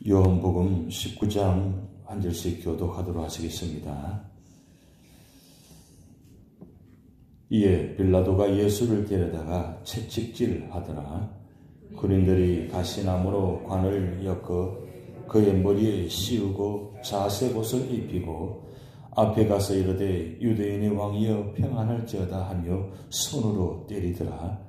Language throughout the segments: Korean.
요한복음 19장 한 절씩 교독하도록 하시겠습니다. 이에 빌라도가 예수를 데려다가 채찍질하더라. 군인들이 가시나무로 관을 엮어 그의 머리에 씌우고 자색옷을 입히고 앞에 가서 이르되 유대인의 왕이여 평안할지어다 하며 손으로 때리더라.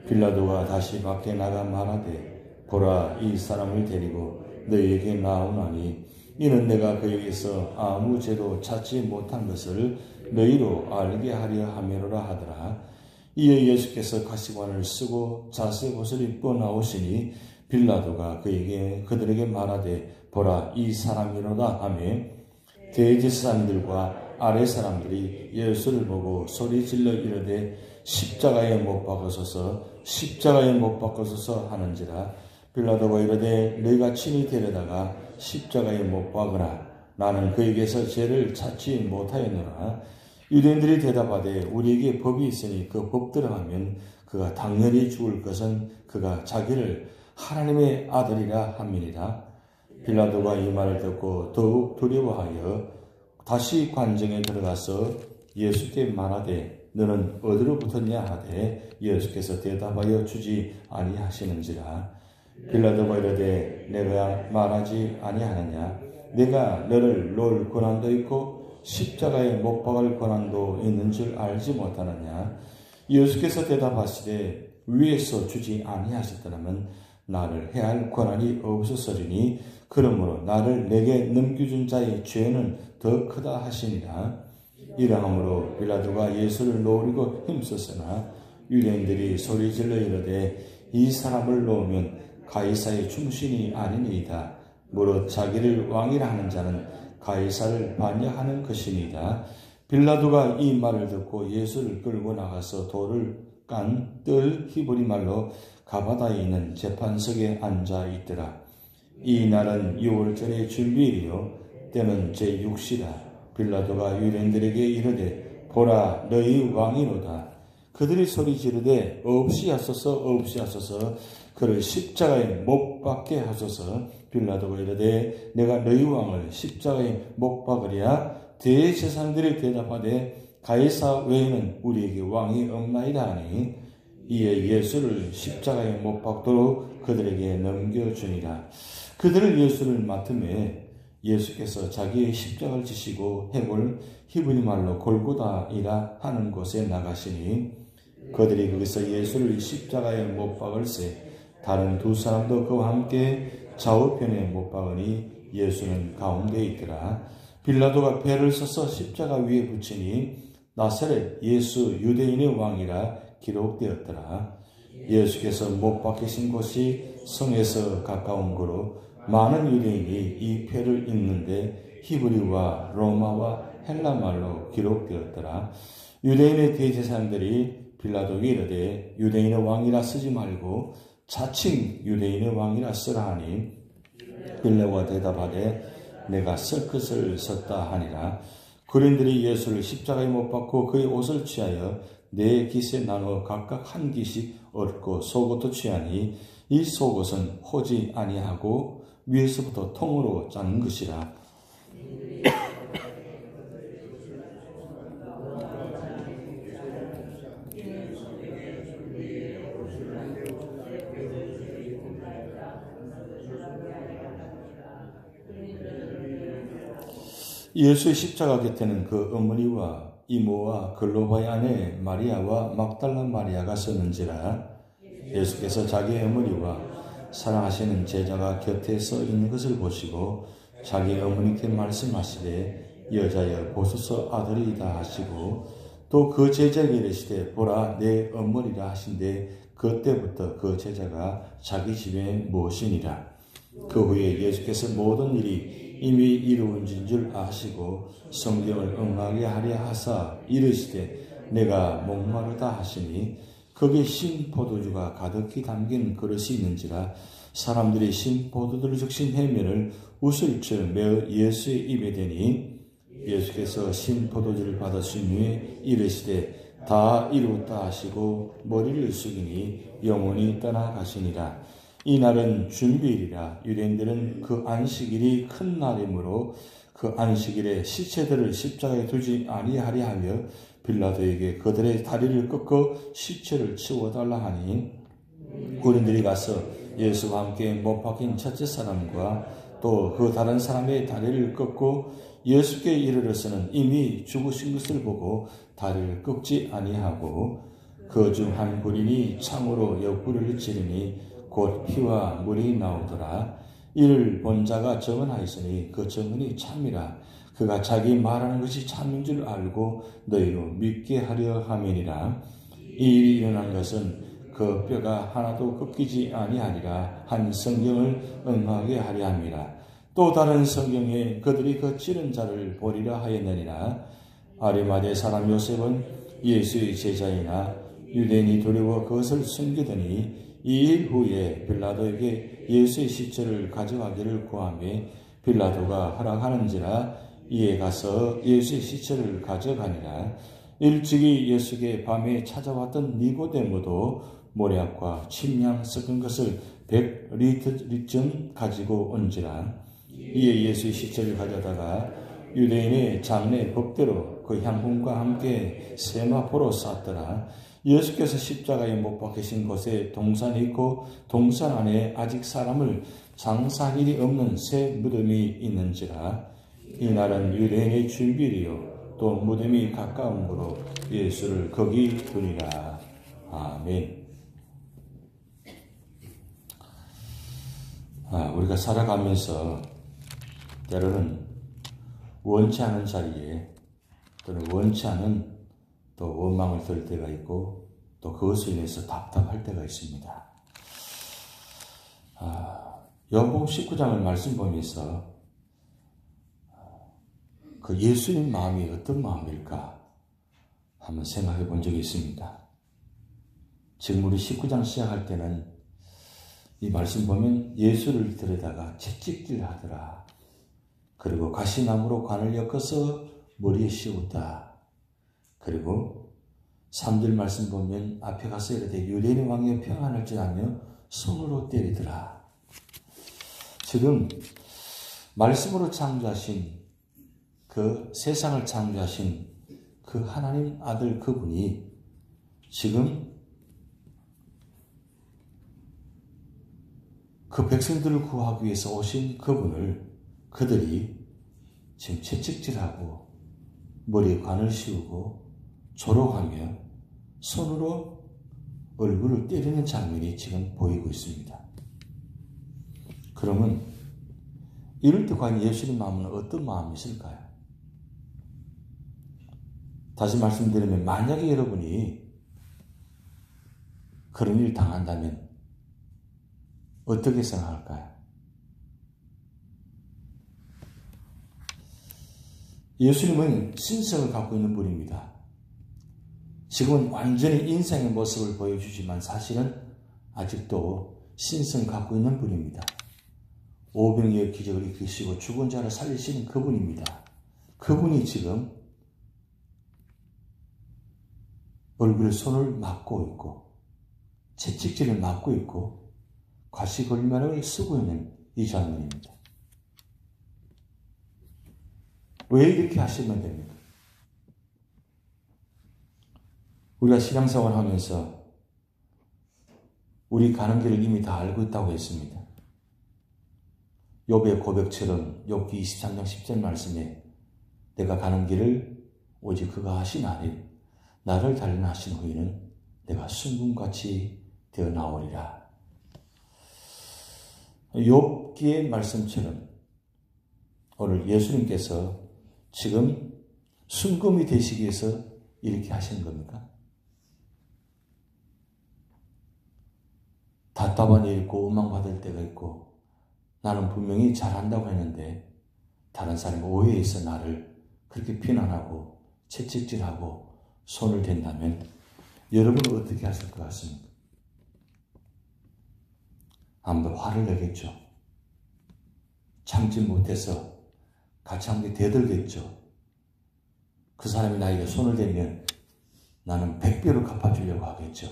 빌라도가 다시 밖에 나가 말하되 보라, 이 사람을 데리고 너희에게 나오나니 이는 내가 그에게서 아무 죄도 찾지 못한 것을 너희로 알게 하려 함이로라 하더라. 이에 예수께서 가시관을 쓰고 자색옷을 입고 나오시니 빌라도가 그들에게 말하되 보라, 이 사람이로다 하며 대제사장들과 아래 사람들이 예수를 보고 소리질러 이르되 십자가에 못 박으소서, 십자가에 못 박으소서 하는지라. 빌라도가 이르되 너희가 친히 데려다가 십자가에 못 박으라. 나는 그에게서 죄를 찾지 못하였노라. 유대인들이 대답하되 우리에게 법이 있으니 그 법대로 하면 그가 당연히 죽을 것은 그가 자기를 하나님의 아들이라 함이니라. 빌라도가 이 말을 듣고 더욱 두려워하여 다시 관정에 들어가서 예수께 말하되 너는 어디로 붙었냐 하되 예수께서 대답하여 주지 아니하시는지라. 빌라도가 이르되 내가 말하지 아니하느냐? 내가 너를 놓을 권한도 있고 십자가에 못 박을 권한도 있는 줄 알지 못하느냐? 예수께서 대답하시되 위에서 주지 아니하셨더라면 나를 해할 권한이 없었으리니 그러므로 나를 내게 넘겨준 자의 죄는 더 크다 하시니라. 이러함으로 빌라도가 예수를 놓으려고 힘썼으나 유대인들이 소리질러 이르되 이 사람을 놓으면 가이사의 충신이 아니니이다. 무릇 자기를 왕이라 하는 자는 가이사를 반역하는 것이니이다. 빌라도가 이 말을 듣고 예수를 끌고 나가서 돌을 깐 뜰 히브리 말로 가바다에 있는 재판석에 앉아 있더라. 이 날은 6월절의 준비일이요 때는 제6시라. 빌라도가 유대인들에게 이르되 보라, 너희 왕이로다. 그들이 소리 지르되 없이하소서, 없이하소서, 그를 십자가에 못 박게 하소서. 빌라도가 이르되 내가 너희 왕을 십자가에 못 박으랴? 대제사장들이 대답하되 가이사 외에는 우리에게 왕이 없나이다 하니 이에 예수를 십자가에 못 박도록 그들에게 넘겨주니라. 그들을 예수를 맡음에 예수께서 자기의 십자가를 지시고 해골 히브리 말로 골고다이라 하는 곳에 나가시니 그들이 거기서 예수를 십자가에 못 박을세 다른 두 사람도 그와 함께 좌우편에 못 박으니 예수는 가운데 있더라. 빌라도가 배를 써서 십자가 위에 붙이니 나사렛 예수 유대인의 왕이라 기록되었더라. 예수께서 못 박히신 곳이 성에서 가까운 거로 많은 유대인이 이 표를 읽는데 히브리와 로마와 헬라 말로 기록되었더라. 유대인의 대제사장들이 빌라도에게 이르되 유대인의 왕이라 쓰지 말고 자칭 유대인의 왕이라 쓰라 하니 빌라도가 대답하되 내가 쓸 것을 썼다 하니라. 군인들이 예수를 십자가에 못 박고 그의 옷을 취하여 네 깃에 나누어 각각 한 깃씩 얻고 속옷도 취하니 이 속옷은 호지 아니하고 위에서부터 통으로 짜는 것이라. 예수의 십자가 곁에는 그 어머니와 이모와 글로바의 아내 마리아와 막달라 마리아가 섰는지라. 예수께서 자기의 어머니와 사랑하시는 제자가 곁에 서 있는 것을 보시고 자기 어머니께 말씀하시되 여자여 보소서 아들이다 하시고 또 그 제자에게 이르시되 보라 내 어머니라 하신데 그때부터 그 제자가 자기 집에 모시니라. 그 후에 예수께서 모든 일이 이미 이루어진 줄 아시고 성경을 응하게 하려 하사 이르시되 내가 목마르다 하시니 거기에 신 포도주가 가득히 담긴 그릇이 있는지라. 사람들이 신 포도주를 적신 해면을 우슬쳐 메어 예수의 입에 대니 예수께서 신 포도주를 받으신 후에 이르시되 다 이루었다 하시고 머리를 숙이니 영혼이 떠나가시니라. 이날은 준비일이라 유대인들은 그 안식일이 큰 날이므로 그 안식일에 시체들을 십자가에 두지 아니하리 하며 빌라도에게 그들의 다리를 꺾어 시체를 치워달라 하니 군인들이 가서 예수와 함께 못 박힌 첫째 사람과 또 그 다른 사람의 다리를 꺾고 예수께 이르러서는 이미 죽으신 것을 보고 다리를 꺾지 아니하고 그 중 한 군인이 창으로 옆구리를 찌르니 곧 피와 물이 나오더라. 이를 본 자가 증언하였으니 그 증언이 참이라. 그가 자기 말하는 것이 참인 줄 알고 너희로 믿게 하려 함이니라. 이 일이 일어난 것은 그 뼈가 하나도 꺾이지 아니하리라 한 성경을 응하게 하려 함이라. 또 다른 성경에 그들이 그 찌른 자를 보리라 하였느니라. 아리마대 사람 요셉은 예수의 제자이나 유대인이 두려워 그것을 숨기더니 2일 후에 빌라도에게 예수의 시체를 가져가기를 구하며 빌라도가 허락하는지라. 이에 가서 예수의 시체를 가져가니라. 일찍이 예수께 밤에 찾아왔던 니고데모도 모략과 침향 섞은 것을 100리터쯤 가지고 온지라. 이에 예수의 시체를 가져다가 유대인의 장례 법대로 그 향품과 함께 세마포로 쌌더라. 예수께서 십자가에 못 박히신 곳에 동산이 있고 동산 안에 아직 사람을 장사할 일이 없는 새 무덤이 있는지라. 이날은 유대인의 준비일이요 또 무덤이 가까움으로 예수를 거기 두니라. 아멘. 우리가 살아가면서 때로는 원치 않은 자리에 또는 원치 않은 또 원망을 들 때가 있고 또 그것으로 인해서 답답할 때가 있습니다. 요한복음 19장을 말씀 보면서 그 예수님 마음이 어떤 마음일까 한번 생각해 본 적이 있습니다. 지금 우리 19장 시작할 때는 이 말씀 보면 예수를 들여다가 채찍질 하더라. 그리고 가시나무로 관을 엮어서 머리에 씌웠다. 그리고 3절 말씀 보면 앞에 가서 이르되 유대인의 왕이 평안할 줄 알며 손으로 때리더라. 지금 말씀으로 창조하신 그 세상을 창조하신 그 하나님 아들 그분이 지금 그 백성들을 구하기 위해서 오신 그분을 그들이 지금 채찍질하고 머리에 관을 씌우고 조롱하며 손으로 얼굴을 때리는 장면이 지금 보이고 있습니다. 그러면 이럴 때 과연 예수님 마음은 어떤 마음이 있을까요? 다시 말씀드리면 만약에 여러분이 그런 일을 당한다면 어떻게 생각할까요? 예수님은 신성을 갖고 있는 분입니다. 지금은 완전히 인생의 모습을 보여주지만 사실은 아직도 신성을 갖고 있는 분입니다. 오병이의 기적을 일으키시고 죽은 자를 살리시는 그분입니다. 그분이 지금 얼굴에 손을 맞고 있고 채찍질을 맞고 있고 가시걸면을 쓰고 있는 이 장면입니다. 왜 이렇게 하시면 됩니까? 우리가 신앙생활 하면서 우리 가는 길을 이미 다 알고 있다고 했습니다. 욥의 고백처럼 욥기 23장 10절 말씀에 내가 가는 길을 오직 그가 하시나니 나를 단련하신 후에는 내가 순금같이 되어 나오리라. 욥기의 말씀처럼 오늘 예수님께서 지금 순금이 되시기 위해서 이렇게 하시는 겁니까? 답답한 일이 있고 원망받을 때가 있고 나는 분명히 잘한다고 했는데 다른 사람이 오해해서 나를 그렇게 비난하고 채찍질하고 손을 댄다면 여러분은 어떻게 하실 것 같습니까? 아무도 화를 내겠죠. 참지 못해서 같이 함께 대들겠죠. 그 사람이 나에게 손을 대면 나는 100배로 갚아주려고 하겠죠.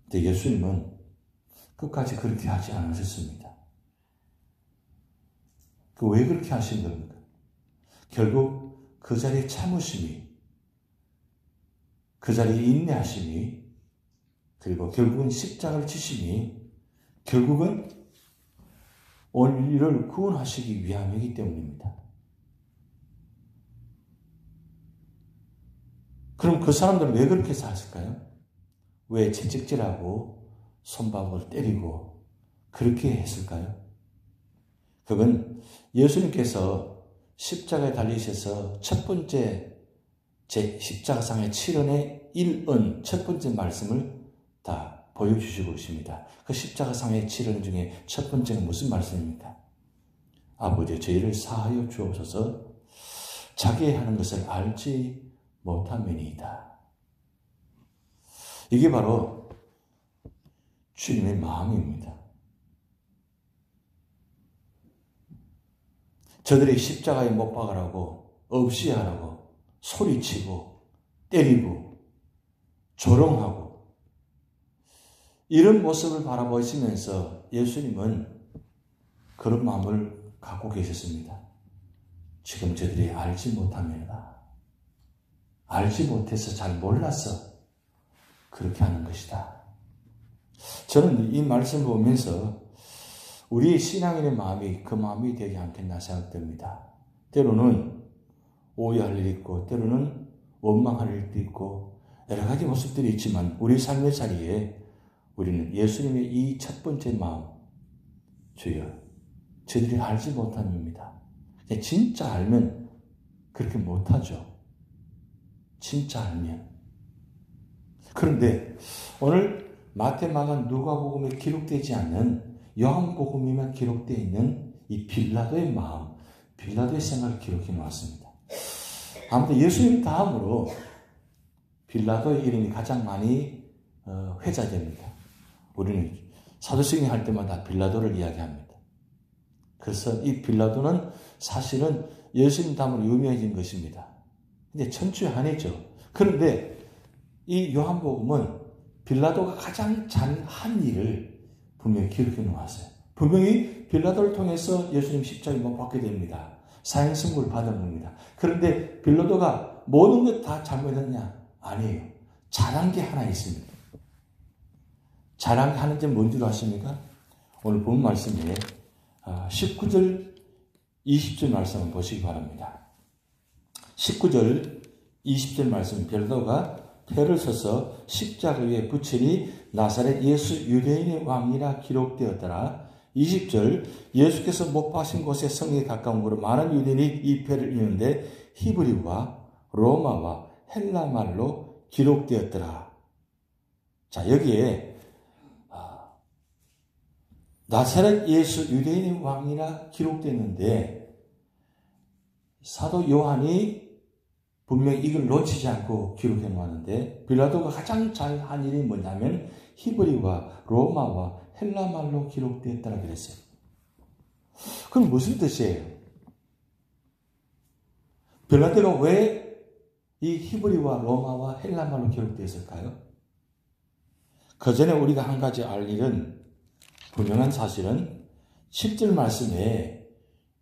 근데 예수님은 끝까지 그렇게 하지 않으셨습니다. 왜 그렇게 하신 겁니까? 결국 그 자리에 참으심이, 그 자리에 인내하심이, 그리고 결국은 십자가를 지심이 결국은 온 인류를 구원하시기 위함이기 때문입니다. 그럼 그 사람들은 왜 그렇게 살았을까요? 왜 채찍질하고 손바닥을 때리고 그렇게 했을까요? 그건 예수님께서 십자가에 달리셔서 첫 번째 제 십자가상의 7원의 1은 첫 번째 말씀을 다 보여주시고 있습니다. 그 십자가상의 7원 중에 첫 번째가 무슨 말씀입니까? 아버지, 저희를 사하여 주옵소서. 자기 하는 것을 알지 못함이니이다. 이게 바로 주님의 마음입니다. 저들이 십자가에 못 박으라고, 없이 하라고, 소리치고, 때리고, 조롱하고, 이런 모습을 바라보시면서 예수님은 그런 마음을 갖고 계셨습니다. 지금 저들이 알지 못합니다. 알지 못해서 잘 몰라서 그렇게 하는 것이다. 저는 이 말씀을 보면서 우리 신앙인의 마음이 그 마음이 되지 않겠나 생각됩니다. 때로는 오해할 일이 있고 때로는 원망할 일도 있고 여러 가지 모습들이 있지만 우리 삶의 자리에 우리는 예수님의 이 첫 번째 마음, 주여, 저들이 알지 못함입니다. 진짜 알면 그렇게 못하죠. 진짜 알면. 그런데 오늘 마태, 마가, 누가복음에 기록되지 않는 요한복음에만 기록되어 있는 이 빌라도의 마음, 빌라도의 생각을 기록해 놓았습니다. 아무튼 예수님 다음으로 빌라도의 이름이 가장 많이 회자됩니다. 우리는 사도행전 할 때마다 빌라도를 이야기합니다. 그래서 이 빌라도는 사실은 예수님 다음으로 유명해진 것입니다. 근데 천추의 한이죠. 그런데 이 요한복음은 빌라도가 가장 잘한 일을 분명히 기록해 놓았어요. 분명히 빌라도를 통해서 예수님 십자가에 못 박게 됩니다. 사형선고를 받은 겁니다. 그런데 빌라도가 모든 것 다 잘못했냐? 아니에요. 잘한 게 하나 있습니다. 잘한 게 하는지 뭔지 아십니까? 오늘 본 말씀에 19절, 20절 말씀을 보시기 바랍니다. 19절, 20절 말씀, 빌라도가 패를 써서 십자가 위에 붙이니 나사렛 예수 유대인의 왕이라 기록되었더라. 20절, 예수께서 못 박힌 곳에 성에 가까운 곳으로 많은 유대인이 이 패를 입는데 히브리와 로마와 헬라 말로 기록되었더라. 자, 여기에 나사렛 예수 유대인의 왕이라 기록되었는데 사도 요한이 분명히 이걸 놓치지 않고 기록해 놓았는데 빌라도가 가장 잘한 일이 뭐냐면 히브리와 로마와 헬라 말로 기록되었다고 그랬어요. 그럼 무슨 뜻이에요? 빌라도가 왜 이 히브리와 로마와 헬라 말로 기록되었을까요? 그 전에 우리가 한 가지 알 일은 분명한 사실은 10절 말씀에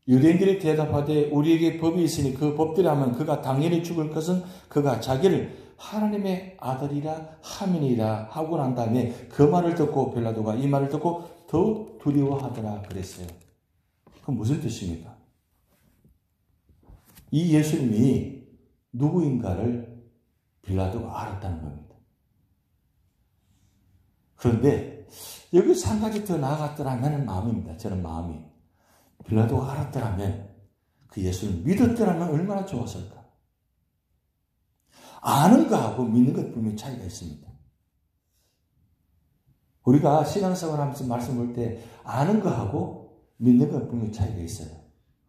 유대인들이 대답하되 우리에게 법이 있으니 그 법대로 하면 그가 당연히 죽을 것은 그가 자기를 하나님의 아들이라 함이니라 하고 난 다음에 그 말을 듣고 빌라도가 이 말을 듣고 더욱 두려워하더라 그랬어요. 그건 무슨 뜻입니까? 이 예수님이 누구인가를 빌라도가 알았다는 겁니다. 그런데 여기서 한 가지 더 나아갔더라면 마음입니다. 저는 마음이. 빌라도가 알았더라면 그 예수를 믿었더라면 얼마나 좋았을까. 아는 거하고 믿는 것 분명히 차이가 있습니다. 우리가 신앙생활 하면서 말씀 볼 때 아는 거하고 믿는 것 분명히 차이가 있어요.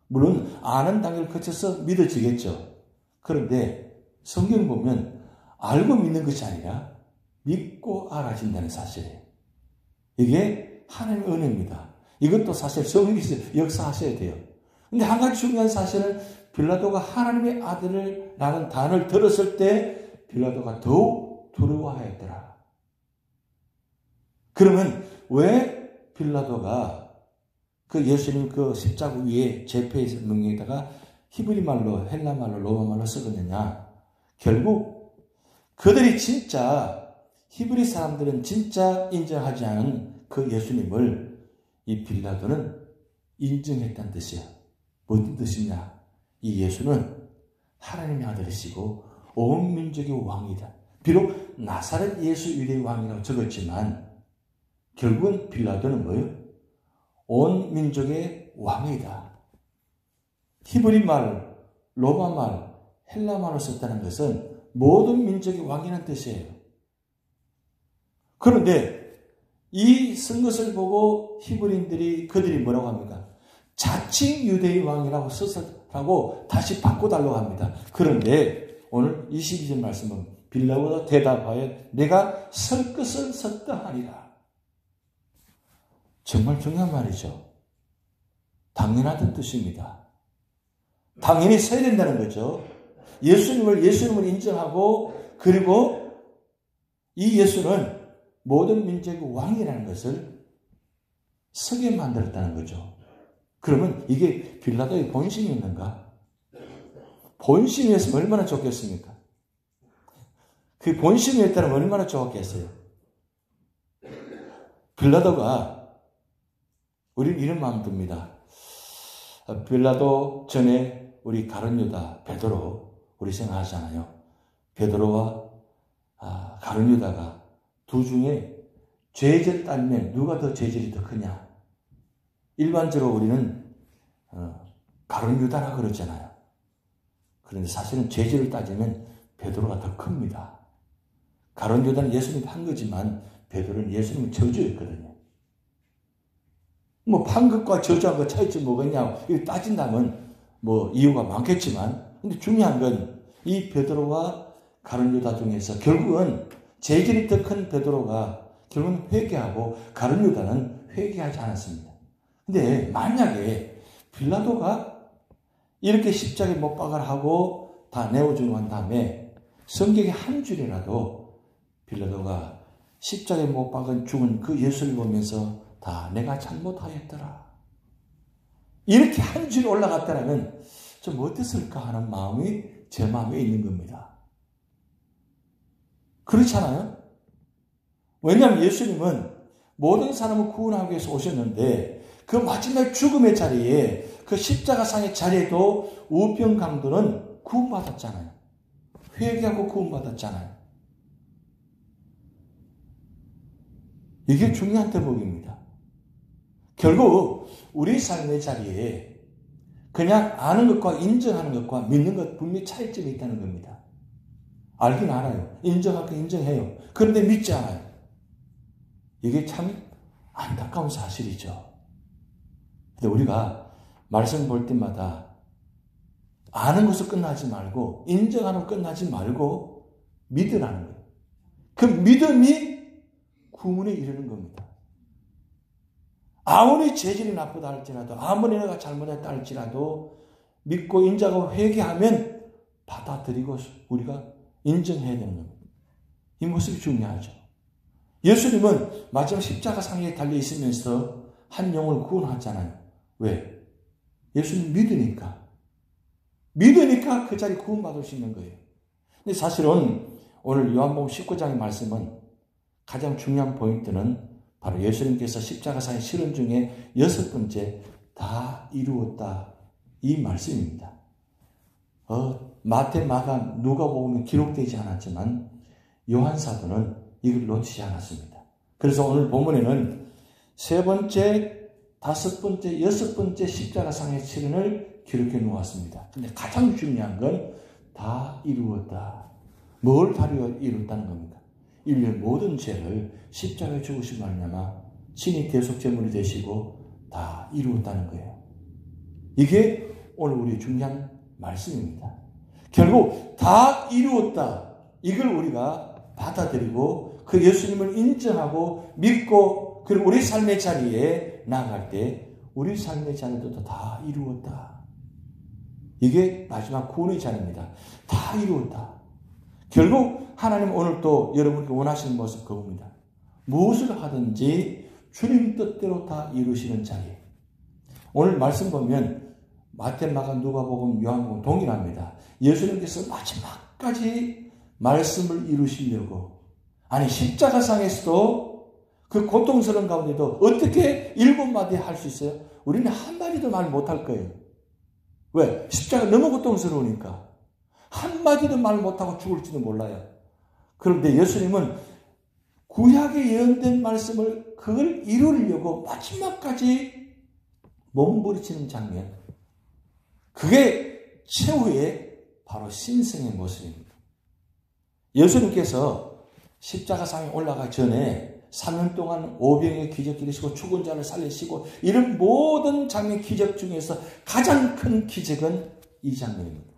물론 아는 단계를 거쳐서 믿어지겠죠. 그런데 성경 보면 알고 믿는 것이 아니라 믿고 알아진다는 사실이에요. 이게 하나님의 은혜입니다. 이것도 사실 성령께서 역사하셔야 돼요. 근데 한 가지 중요한 사실은 빌라도가 하나님의 아들을 라는 단어를 들었을 때 빌라도가 더욱 두려워하였더라. 그러면 왜 빌라도가 그 예수님 그 십자가 위에 제패의 명령에다가 히브리 말로, 헬라 말로, 로마 말로 쓰거든요. 결국 그들이 진짜 히브리 사람들은 진짜 인정하지 않은 그 예수님을 이 빌라도는 인정했다는 뜻이야. 무슨 뜻이냐? 이 예수는 하나님의 아들이시고 온 민족의 왕이다. 비록 나사렛 예수 유대의 왕이라고 적었지만 결국은 빌라도는 뭐예요? 온 민족의 왕이다. 히브리 말, 로마 말, 헬라 말을 썼다는 것은 모든 민족의 왕이라는 뜻이에요. 그런데 이 쓴 것을 보고 히브리인들이 그들이 뭐라고 합니까? 자칭 유대의 왕이라고 썼다고 다시 바꿔달라고 합니다. 그런데 오늘 22절 말씀은 빌라도가 대답하여 내가 설 것을 섰다 하리라. 정말 중요한 말이죠. 당연하던 뜻입니다. 당연히 서야 된다는 거죠. 예수님을 인정하고 그리고 이 예수는 모든 민족의 왕이라는 것을 서게 만들었다는 거죠. 그러면 이게 빌라도의 본심이 있는가? 본심이었으면 얼마나 좋겠습니까? 그 본심이었다면 얼마나 좋았겠어요? 빌라도가 우리는 이런 마음 듭니다. 빌라도 전에 우리 가룟 유다 베드로 우리 생각하잖아요. 베드로와 가룟 유다가 두 중에 죄질 따지면 누가 더 죄질이 더 크냐? 일반적으로 우리는 가룟 유다라 그러잖아요. 그런데 사실은 죄질을 따지면 베드로가 더 큽니다. 가룟 유다는 예수님 판 거지만 베드로는 예수님의 저주였거든요. 뭐 판 것과 저주한 것 차이점 뭐겠냐고 이렇게 따진다면 뭐 이유가 많겠지만 근데 중요한 건 이 베드로와 가룟 유다 중에서 결국은 죄질이 더 큰 베드로가 결국은 회개하고 가룟 유다는 회개하지 않았습니다. 근데 만약에 빌라도가 이렇게 십자가에 못 박을 하고 다 내어주고 한 다음에 성경의 한 줄이라도 빌라도가 십자가에 못 박은 죽은 그 예수를 보면서 다 내가 잘못하였더라. 이렇게 한 줄 올라갔다라면 좀 어땠을까 하는 마음이 제 마음에 있는 겁니다. 그렇잖아요? 왜냐하면 예수님은 모든 사람을 구원하기 위해서 오셨는데 그 마지막 죽음의 자리에 그 십자가상의 자리에도 우병강도는 구원받았잖아요. 회개하고 구원받았잖아요. 이게 중요한 대목입니다. 결국 우리 삶의 자리에 그냥 아는 것과 인정하는 것과 믿는 것 분명히 차이점이 있다는 겁니다. 알긴 알아요. 인정할 거 인정해요. 그런데 믿지 않아요. 이게 참 안타까운 사실이죠. 근데 우리가 말씀 볼 때마다 아는 것으로 끝나지 말고 인정하는 것 끝나지 말고 믿으라는 거예요. 그 믿음이 구원에 이르는 겁니다. 아무리 재질이 나쁘다 할지라도 아무리 내가 잘못했다 할지라도 믿고 인정하고 회개하면 받아들이고 우리가 인정해야 되는 겁니다. 이 모습이 중요하죠. 예수님은 마지막 십자가 상에 달려 있으면서 한 영혼을 구원하잖아요. 왜? 예수님 믿으니까 그 자리 구원받을 수 있는 거예요. 근데 사실은 오늘 요한복음 19장의 말씀은 가장 중요한 포인트는 바로 예수님께서 십자가상의 실현 중에 6번째 다 이루었다 이 말씀입니다. 마태, 마가, 누가복음에 기록되지 않았지만 요한사도는 이걸 놓치지 않았습니다. 그래서 오늘 본문에는 3번째, 5번째, 6번째 십자가상의 실현을 기록해 놓았습니다. 근데 가장 중요한 건 다 이루었다. 뭘 다 이루었다는 겁니까? 인류의 모든 죄를 십자가에 죽으신 말미암아 친히 대속제물이 되시고 다 이루었다는 거예요. 이게 오늘 우리 중요한 말씀입니다. 결국 다 이루었다. 이걸 우리가 받아들이고 그 예수님을 인정하고 믿고 그리고 우리 삶의 자리에 나아갈 때 우리 삶의 자리도 다 이루었다. 이게 마지막 구원의 자리입니다. 다 이루었다. 결국 하나님 오늘 또 여러분께 원하시는 모습 그겁니다. 무엇을 하든지 주님 뜻대로 다 이루시는 자리. 오늘 말씀 보면 마태, 마가, 누가복음, 요한복음 동일합니다. 예수님께서 마지막까지 말씀을 이루시려고, 아니 십자가상에서도 그 고통스러운 가운데도 어떻게 7마디 할 수 있어요? 우리는 한마디도 말 못할 거예요. 왜? 십자가 너무 고통스러우니까. 한마디도 말 못하고 죽을지도 몰라요. 그런데 예수님은 구약에 예언된 말씀을 그걸 이루려고 마지막까지 몸부림치는 장면. 그게 최후의 바로 신성의 모습입니다. 예수님께서 십자가상에 올라가기 전에 3년 동안 오병의 기적 기르시고 죽은 자를 살리시고 이런 모든 장면 기적 중에서 가장 큰 기적은 이 장면입니다.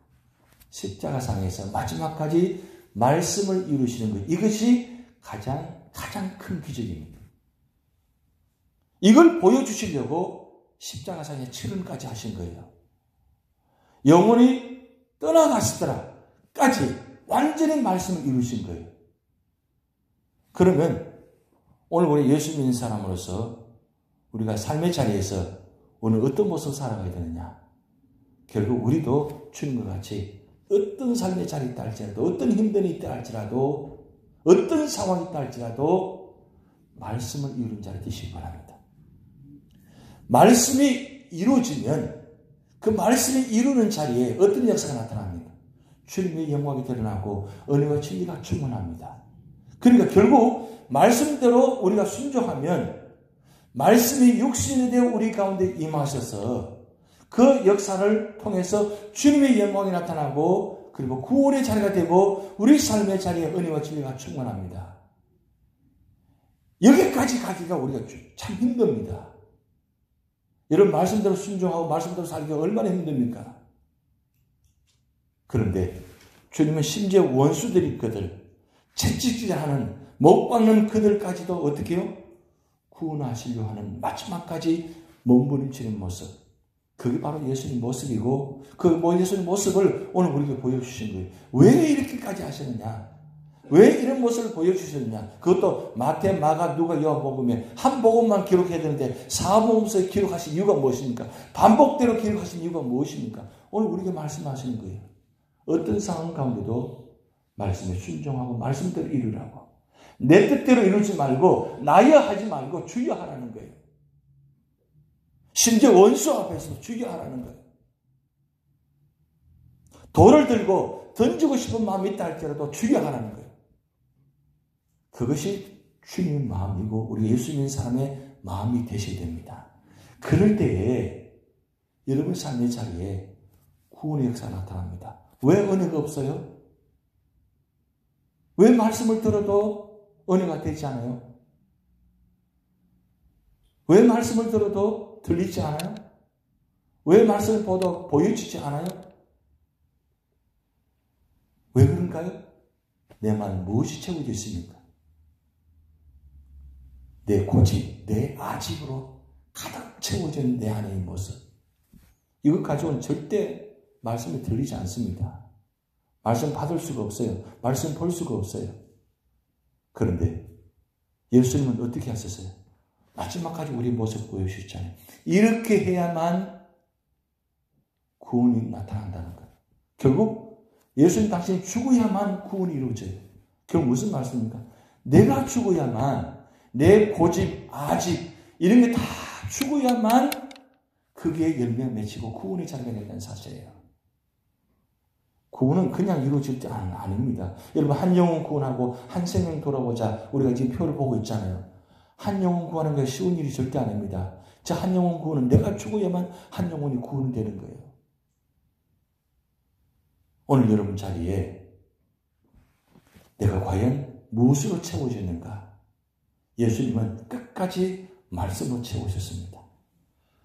십자가상에서 마지막까지 말씀을 이루시는 것. 이것이 가장 큰 기적입니다. 이걸 보여주시려고 십자가상에 7년까지 하신 거예요. 영원히 떠나가시더라까지 완전히 말씀을 이루신 거예요. 그러면 오늘 우리 예수 믿는 사람으로서 우리가 삶의 자리에서 오늘 어떤 모습을 살아가야 되느냐? 결국 우리도 주님과 같이 어떤 삶의 자리에 있다 할지라도, 어떤 힘든 일이 있다 할지라도, 어떤 상황이 있다 할지라도 말씀을 이루는 자리 되시기 바랍니다. 말씀이 이루어지면 그 말씀이 이루는 자리에 어떤 역사가 나타납니까? 주님의 영광이 드러나고 은혜와 진리가 충만합니다. 그러니까 결국 말씀대로 우리가 순종하면 말씀이 육신이 되어 우리 가운데 임하셔서 그 역사를 통해서 주님의 영광이 나타나고 그리고 구원의 자리가 되고 우리 삶의 자리에 은혜와 진리가 충만합니다. 여기까지 가기가 우리가 참 힘듭니다. 여러분 말씀대로 순종하고 말씀대로 살기가 얼마나 힘듭니까? 그런데 주님은 심지어 원수들이 있거든 채찍질하는 못 박는 그들까지도 어떻게 해요? 구원하시려 하는 마지막까지 몸부림치는 모습. 그게 바로 예수님 모습이고 그 예수님 모습을 오늘 우리에게 보여주신 거예요. 왜 이렇게까지 하셨느냐? 왜 이런 모습을 보여주셨느냐? 그것도 마태, 마가, 누가, 요한복음에 한 복음만 기록해야 되는데 4복음서에 기록하신 이유가 무엇입니까? 반복대로 기록하신 이유가 무엇입니까? 오늘 우리에게 말씀하시는 거예요. 어떤 상황 가운데도 말씀에 순종하고 말씀대로 이루라고. 내 뜻대로 이루지 말고 나여 하지 말고 주여 하라는 거예요. 심지어 원수 앞에서 주여 하라는 거예요. 돌을 들고 던지고 싶은 마음이 있다 할지라도 주여 하라는 거예요. 그것이 주님의 마음이고 우리 예수 믿는 사람의 마음이 되셔야 됩니다. 그럴 때에 여러분 삶의 자리에 구원의 역사가 나타납니다. 왜 은혜가 없어요? 왜 말씀을 들어도 은혜가 되지 않아요? 왜 말씀을 들어도 들리지 않아요? 왜 말씀을 보도 보여지지 않아요? 왜 그런가요? 내 만 무엇이 채워져 있습니까? 내 고집, 내 아집으로 가득 채워진 내 안의 모습. 이것 가지고는 절대 말씀이 들리지 않습니다. 말씀 받을 수가 없어요. 말씀 볼 수가 없어요. 그런데 예수님은 어떻게 하셨어요? 마지막까지 우리 모습 보여주셨잖아요. 이렇게 해야만 구원이 나타난다는 거예요. 결국 예수님 당신이 죽어야만 구원이 이루어져요. 그럼 무슨 말씀입니까? 내가 죽어야만 내 고집, 아집 이런 게 다 죽어야만 그게 열매가 맺히고 구원의 자리가 된다는 사실이에요. 구원은 그냥 이루어질 때 아닙니다. 여러분 한 영혼 구원하고 한 생명 돌아보자 우리가 지금 표를 보고 있잖아요. 한 영혼 구하는 게 쉬운 일이 절대 아닙니다. 저 한 영혼 구원은 내가 죽어야만 한 영혼이 구원이 되는 거예요. 오늘 여러분 자리에 내가 과연 무엇으로 채워졌는가? 예수님은 끝까지 말씀으로 채우셨습니다.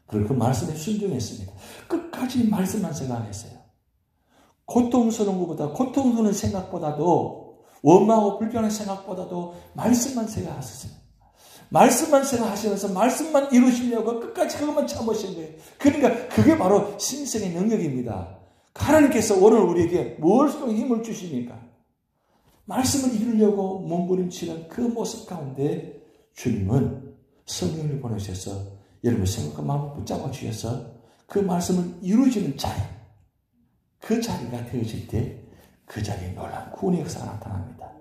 그리고 그 말씀에 순종했습니다. 끝까지 말씀만 생각했어요. 고통스러운 것보다 고통스러운 생각보다도 원망하고 불편한 생각보다도 말씀만 생각하셨어요. 말씀만 생각하시면서 말씀만 이루시려고 끝까지 그것만 참으신 거예요. 그러니까 그게 바로 신성의 능력입니다. 하나님께서 오늘 우리에게 무엇으로 힘을 주십니까? 말씀을 이루려고 몸부림치는 그 모습 가운데 주님은 성령을 보내셔서 여러분 생각과 마음을 붙잡아 주셔서 그 말씀을 이루어지는 자리, 그 자리가 되어질 때 그 자리에 놀라운 구원의 역사가 나타납니다.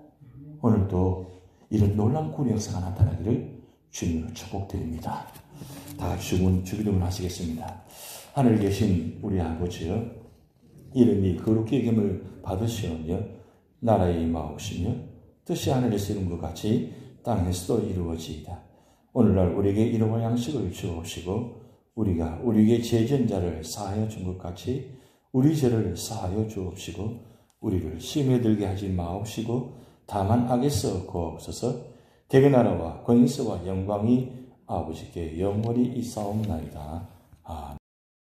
오늘도 이런 놀라운 구원의 역사가 나타나기를 주님으로 축복드립니다. 다 같이 주기도문 하시겠습니다. 하늘 계신 우리 아버지여, 이름이 거룩히 여김을 받으시오며 나라의 임하옵시며 뜻이 하늘에서 이룬 것 같이 땅에서도 이루어지이다. 오늘날 우리에게 일용할 양식을 주옵시고 우리가 우리에게 죄진 자를 사하여 준 것 같이 우리 죄를 사하여 주옵시고 우리를 시험에 들게 하지 마옵시고 다만 악에서 구하옵소서. 대개 나라와 권세와 영광이 아버지께 영원히 있사옵나이다. 아멘.